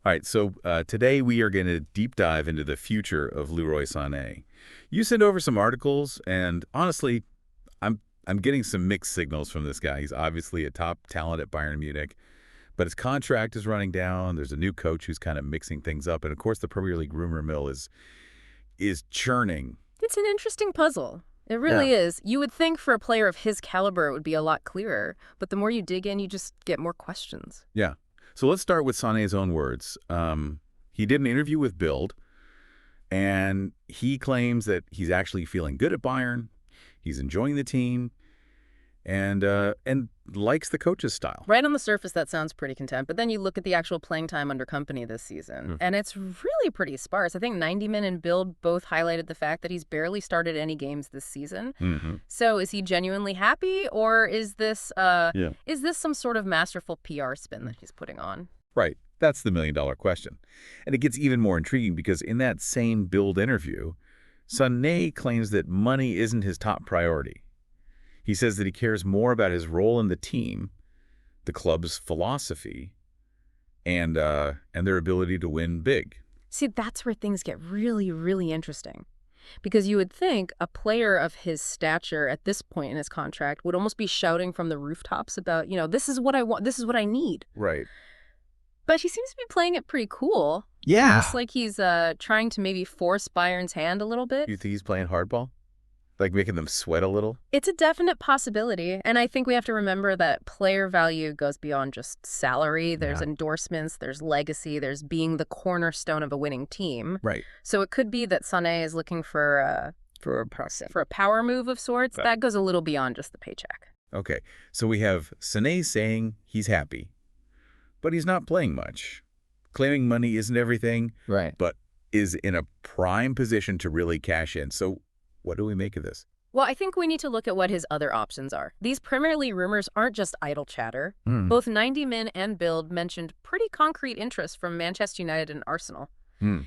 All right, so today we are going to deep dive into the future of Leroy Sané. You sent over some articles, and honestly, I'm getting some mixed signals from this guy. He's obviously a top talent at Bayern Munich, but his contract is running down. There's a new coach who's kind of mixing things up, and of course, the Premier League rumor mill is churning. It's an interesting puzzle. It Yeah. really is. You would think for a player of his caliber it would be a lot clearer, but the more you dig in, you just get more questions. Yeah. So let's start with Sané's own words. He did an interview with Bild, and he claims that he's actually feeling good at Bayern. He's enjoying the team, and likes the coach's style. Right on the surface, that sounds pretty content, but then you look at the actual playing time under Kompany this season, and it's really pretty sparse. I think 90 Min and Bild both highlighted the fact that he's barely started any games this season. So is he genuinely happy, or is this some sort of masterful PR spin that he's putting on? Right. That's the million-dollar question. And it gets even more intriguing because in that same Bild interview, Sané claims that money isn't his top priority. He says that he cares more about his role in the team, the club's philosophy, and their ability to win big. See, that's where things get really, really interesting. Because you would think a player of his stature at this point in his contract would almost be shouting from the rooftops about, this is what I want, this is what I need. Right. But he seems to be playing it pretty cool. Yeah. It's like he's trying to maybe force Bayern's hand a little bit. You think he's playing hardball? Like making them sweat a little? It's a definite possibility. And I think we have to remember that player value goes beyond just salary. There's endorsements, there's legacy, there's being the cornerstone of a winning team. Right. So it could be that Sané is looking for a power move of sorts. That goes a little beyond just the paycheck. Okay. So we have Sané saying he's happy, but he's not playing much. Claiming money isn't everything, Right. but is in a prime position to really cash in. So what do we make of this? Well, I think we need to look at what his other options are. These Premier League rumors aren't just idle chatter. Both 90 Min and Bild mentioned pretty concrete interest from Manchester United and Arsenal. And,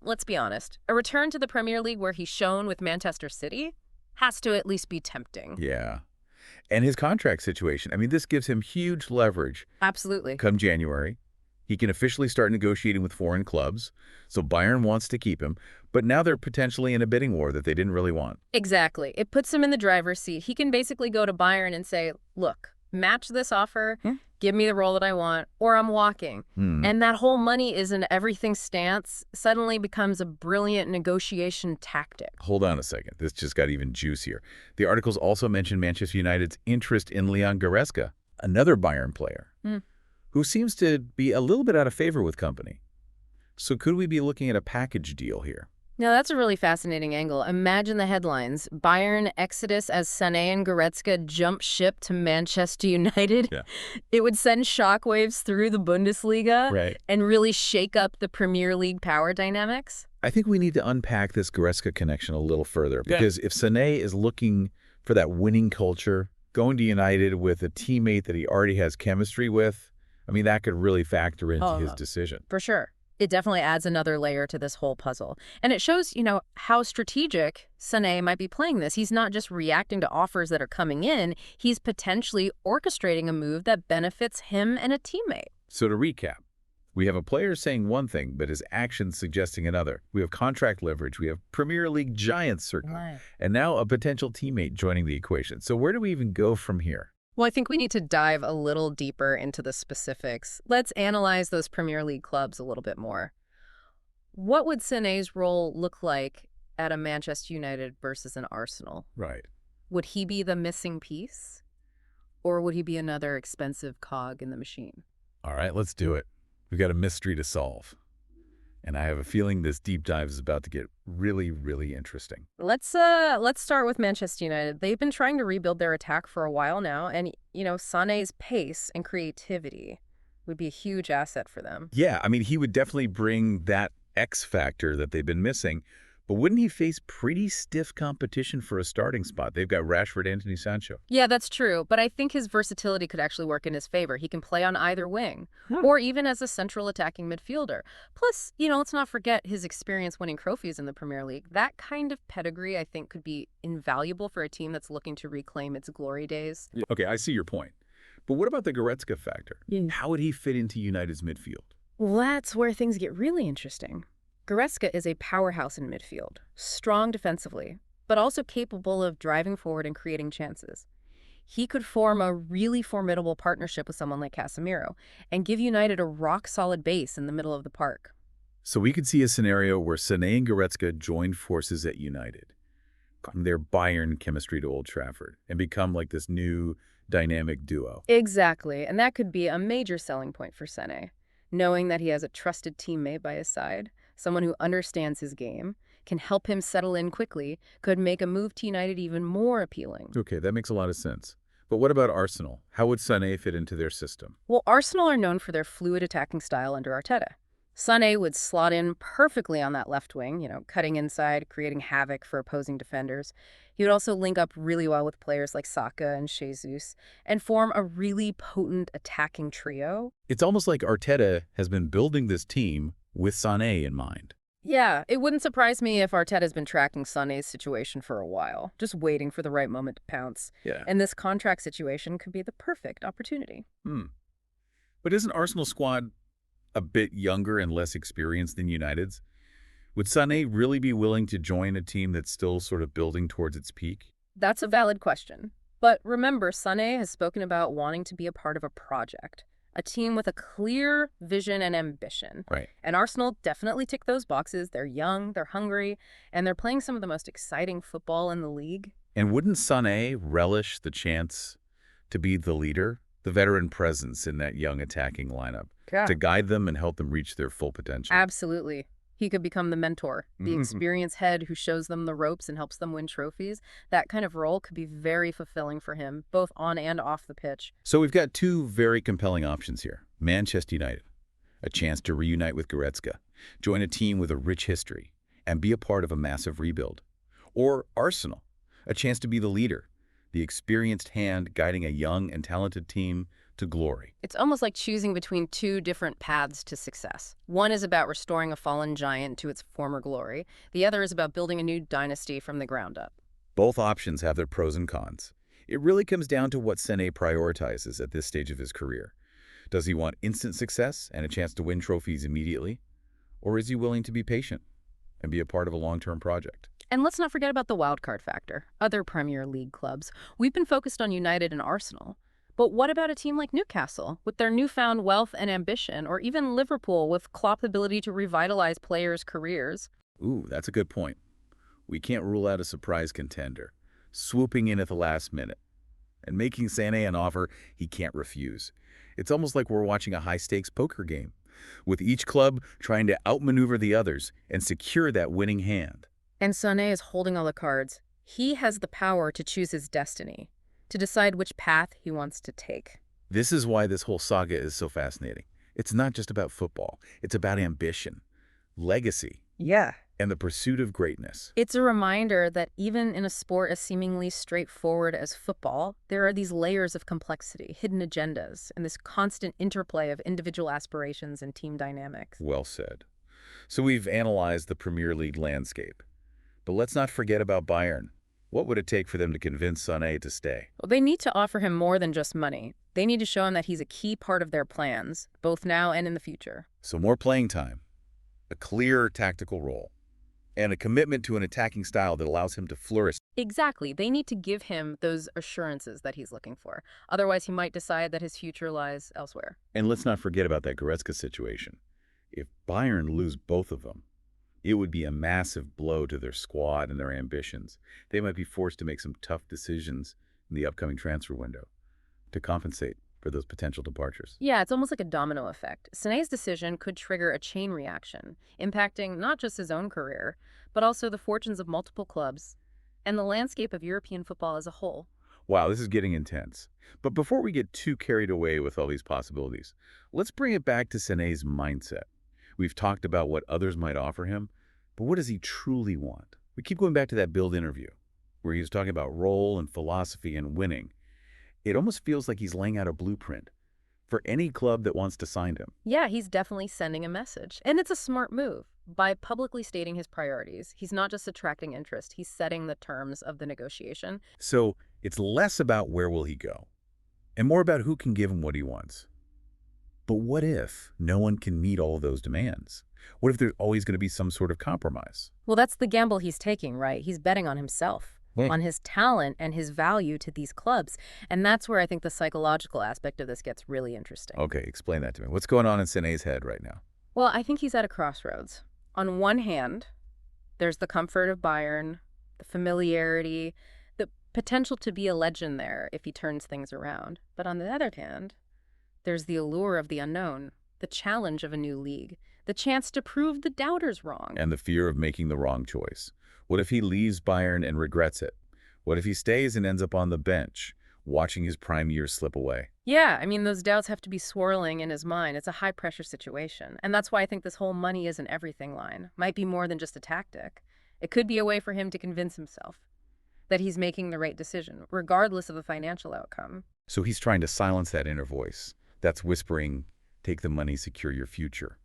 let's be honest, a return to the Premier League where he's shown with Manchester City has to at least be tempting. Yeah. And his contract situation. I mean, this gives him huge leverage. Absolutely. Come January, he can officially start negotiating with foreign clubs. So Bayern wants to keep him. But now they're potentially in a bidding war that they didn't really want. Exactly. It puts him in the driver's seat. He can basically go to Bayern and say, look, match this offer, give me the role that I want, or I'm walking. And that whole money is an everything stance suddenly becomes a brilliant negotiation tactic. Hold on a second. This just got even juicier. The articles also mention Manchester United's interest in Leon Goretzka, another Bayern player, who seems to be a little bit out of favor with Kompany. So could we be looking at a package deal here? Now, that's a really fascinating angle. Imagine the headlines. Bayern exodus as Sane and Goretzka jump ship to Manchester United. Yeah. It would send shockwaves through the Bundesliga and really shake up the Premier League power dynamics. I think we need to unpack this Goretzka connection a little further, because if Sané is looking for that winning culture, going to United with a teammate that he already has chemistry with, I mean, that could really factor into his decision. For sure. It definitely adds another layer to this whole puzzle. And it shows, how strategic Sané might be playing this. He's not just reacting to offers that are coming in. He's potentially orchestrating a move that benefits him and a teammate. So to recap, we have a player saying one thing, but his actions suggesting another. We have contract leverage. We have Premier League giants circling. And now a potential teammate joining the equation. So where do we even go from here? Well, I think we need to dive a little deeper into the specifics. Let's analyze those Premier League clubs a little bit more. What would Sané's role look like at a Manchester United versus an Arsenal? Right. Would he be the missing piece? Or would he be another expensive cog in the machine? All right, let's do it. We've got a mystery to solve. And I have a feeling this deep dive is about to get really, really interesting. Let's start with Manchester United. They've been trying to rebuild their attack for a while now, and Sané's pace and creativity would be a huge asset for them. Yeah, I mean, he would definitely bring that X factor that they've been missing. But wouldn't he face pretty stiff competition for a starting spot? They've got Rashford, Anthony, Sancho. Yeah, that's true. But I think his versatility could actually work in his favor. He can play on either wing, or even as a central attacking midfielder. Plus, let's not forget his experience winning trophies in the Premier League. That kind of pedigree, I think, could be invaluable for a team that's looking to reclaim its glory days. Okay, I see your point. But what about the Goretzka factor? How would he fit into United's midfield? Well, that's where things get really interesting. Goretzka is a powerhouse in midfield, strong defensively, but also capable of driving forward and creating chances. He could form a really formidable partnership with someone like Casemiro and give United a rock-solid base in the middle of the park. So we could see a scenario where Sané and Goretzka join forces at United, bring their Bayern chemistry to Old Trafford, and become like this new dynamic duo. Exactly, and that could be a major selling point for Sane. Knowing that he has a trusted teammate by his side, someone who understands his game, can help him settle in quickly, could make a move to United even more appealing. Okay, that makes a lot of sense. But what about Arsenal? How would Sané fit into their system? Well, Arsenal are known for their fluid attacking style under Arteta. Sané would slot in perfectly on that left wing, cutting inside, creating havoc for opposing defenders. He would also link up really well with players like Saka and Jesus and form a really potent attacking trio. It's almost like Arteta has been building this team with Sané in mind. Yeah, it wouldn't surprise me if Arteta's been tracking Sané's situation for a while, just waiting for the right moment to pounce. Yeah. And this contract situation could be the perfect opportunity. But isn't Arsenal's squad a bit younger and less experienced than United's? Would Sané really be willing to join a team that's still sort of building towards its peak? That's a valid question. But remember, Sané has spoken about wanting to be a part of a project, a team with a clear vision and ambition. Right. And Arsenal definitely tick those boxes. They're young, they're hungry, and they're playing some of the most exciting football in the league. And wouldn't Sané relish the chance to be the leader, the veteran presence in that young attacking lineup, to guide them and help them reach their full potential? Absolutely. He could become the mentor, the experienced head who shows them the ropes and helps them win trophies. That kind of role could be very fulfilling for him, both on and off the pitch. So we've got two very compelling options here. Manchester United, a chance to reunite with Goretzka, join a team with a rich history, and be a part of a massive rebuild. Or Arsenal, a chance to be the leader, the experienced hand guiding a young and talented team to glory. It's almost like choosing between two different paths to success. One is about restoring a fallen giant to its former glory. The other is about building a new dynasty from the ground up. Both options have their pros and cons. It really comes down to what Sané prioritizes at this stage of his career. Does he want instant success and a chance to win trophies immediately? Or is he willing to be patient and be a part of a long-term project? And let's not forget about the wildcard factor. Other Premier League clubs. We've been focused on United and Arsenal. But what about a team like Newcastle, with their newfound wealth and ambition, or even Liverpool, with Klopp's ability to revitalize players' careers? Ooh, that's a good point. We can't rule out a surprise contender, swooping in at the last minute, and making Sané an offer he can't refuse. It's almost like we're watching a high-stakes poker game, with each club trying to outmaneuver the others and secure that winning hand. And Sané is holding all the cards. He has the power to choose his destiny, to decide which path he wants to take. This is why this whole saga is so fascinating. It's not just about football. It's about ambition, legacy, and the pursuit of greatness. It's a reminder that even in a sport as seemingly straightforward as football, there are these layers of complexity, hidden agendas, and this constant interplay of individual aspirations and team dynamics. Well said. So we've analyzed the Premier League landscape. But let's not forget about Bayern. What would it take for them to convince Sané to stay? Well, they need to offer him more than just money. They need to show him that he's a key part of their plans, both now and in the future. So more playing time, a clear tactical role, and a commitment to an attacking style that allows him to flourish. Exactly. They need to give him those assurances that he's looking for. Otherwise, he might decide that his future lies elsewhere. And let's not forget about that Goretzka situation. If Bayern lose both of them, it would be a massive blow to their squad and their ambitions. They might be forced to make some tough decisions in the upcoming transfer window to compensate for those potential departures. Yeah, it's almost like a domino effect. Sané's decision could trigger a chain reaction, impacting not just his own career, but also the fortunes of multiple clubs and the landscape of European football as a whole. Wow, this is getting intense. But before we get too carried away with all these possibilities, let's bring it back to Sané's mindset. We've talked about what others might offer him, but what does he truly want? We keep going back to that Build interview, where he was talking about role and philosophy and winning. It almost feels like he's laying out a blueprint for any club that wants to sign him. Yeah, he's definitely sending a message. And it's a smart move. By publicly stating his priorities, he's not just attracting interest, he's setting the terms of the negotiation. So it's less about where will he go, and more about who can give him what he wants. But what if no one can meet all of those demands? What if there's always going to be some sort of compromise? Well, that's the gamble he's taking, right? He's betting on himself, Hmm. on his talent and his value to these clubs. And that's where I think the psychological aspect of this gets really interesting. Okay, explain that to me. What's going on in Sané's head right now? Well, I think he's at a crossroads. On one hand, there's the comfort of Bayern, the familiarity, the potential to be a legend there if he turns things around. But on the other hand, there's the allure of the unknown, the challenge of a new league, the chance to prove the doubters wrong. And the fear of making the wrong choice. What if he leaves Bayern and regrets it? What if he stays and ends up on the bench, watching his prime years slip away? Yeah, I mean, those doubts have to be swirling in his mind. It's a high-pressure situation. And that's why I think this whole money isn't everything line might be more than just a tactic. It could be a way for him to convince himself that he's making the right decision, regardless of the financial outcome. So he's trying to silence that inner voice that's whispering, take the money, secure your future.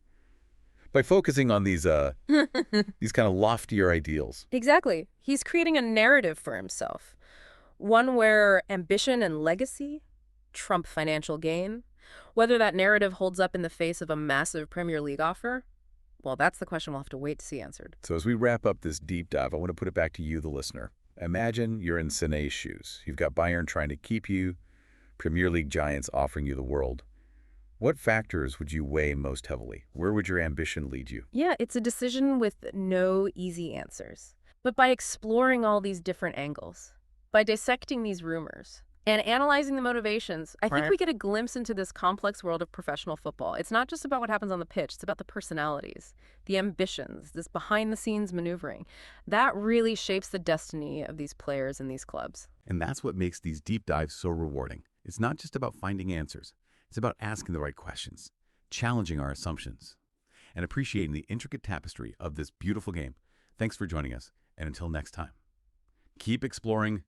By focusing on these kind of loftier ideals. Exactly. He's creating a narrative for himself, one where ambition and legacy trump financial gain. Whether that narrative holds up in the face of a massive Premier League offer, well, that's the question we'll have to wait to see answered. So as we wrap up this deep dive, I want to put it back to you, the listener. Imagine you're in Sané's shoes. You've got Bayern trying to keep you, Premier League giants offering you the world. What factors would you weigh most heavily? Where would your ambition lead you? Yeah, it's a decision with no easy answers. But by exploring all these different angles, by dissecting these rumors, and analyzing the motivations, I think we get a glimpse into this complex world of professional football. It's not just about what happens on the pitch, it's about the personalities, the ambitions, this behind-the-scenes maneuvering. That really shapes the destiny of these players and these clubs. And that's what makes these deep dives so rewarding. It's not just about finding answers. It's about asking the right questions, challenging our assumptions, and appreciating the intricate tapestry of this beautiful game. Thanks for joining us, and until next time, keep exploring,